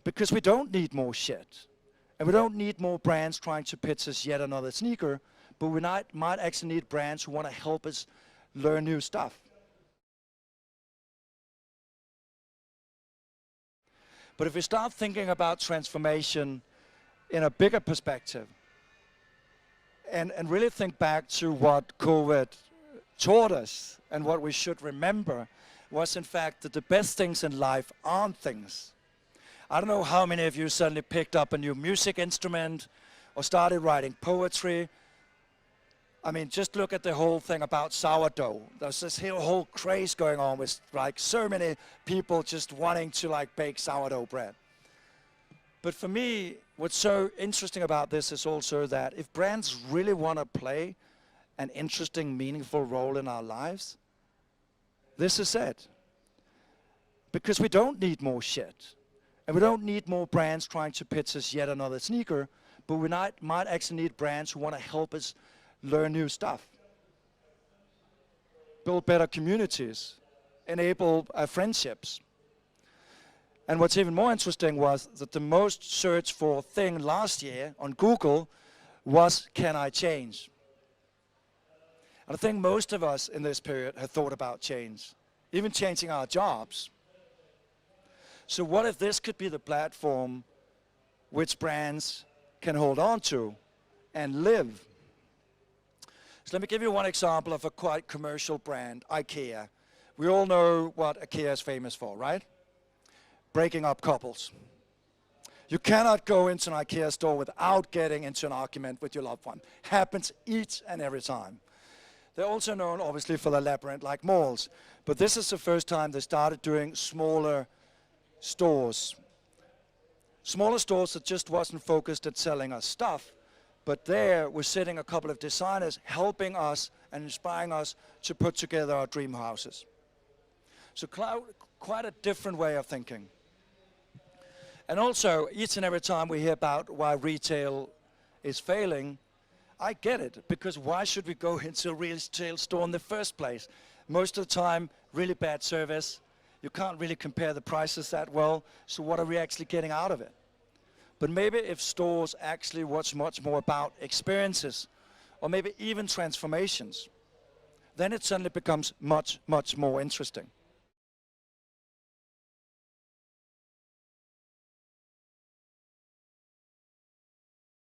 Because we don't need more shit. And we don't need more brands trying to pitch us yet another sneaker, but we might actually need brands who want to help us learn new stuff. But if we start thinking about transformation in a bigger perspective, and really think back to what COVID taught us, and what we should remember was in fact that the best things in life aren't things. I don't know how many of you suddenly picked up a new music instrument or started writing poetry. I mean, just look at the whole thing about sourdough. There's this whole craze going on with like so many people just wanting to like bake sourdough bread. But for me, what's so interesting about this is also that if brands really want to play an interesting, meaningful role in our lives, this is it. Because we don't need more shit. And we don't need more brands trying to pitch us yet another sneaker, but we might actually need brands who want to help us learn new stuff, build better communities, enable friendships. And what's even more interesting was that the most searched for thing last year on Google was, can I change? And I think most of us in this period have thought about change, even changing our jobs. So what if this could be the platform which brands can hold on to and live? So let me give you one example of a quite commercial brand, IKEA. We all know what IKEA is famous for, right? Breaking up couples. You cannot go into an IKEA store without getting into an argument with your loved one. Happens each and every time. They're also known, obviously, for their labyrinth-like malls. But this is the first time they started doing smaller stores. Smaller stores that just wasn't focused at selling us stuff, but there we're sitting a couple of designers helping us and inspiring us to put together our dream houses. So quite a different way of thinking. And also, each and every time we hear about why retail is failing, I get it, because why should we go into a retail store in the first place? Most of the time, really bad service. You can't really compare the prices that well, so what are we actually getting out of it? But maybe if stores actually watch much more about experiences, or maybe even transformations, then it suddenly becomes much, much more interesting.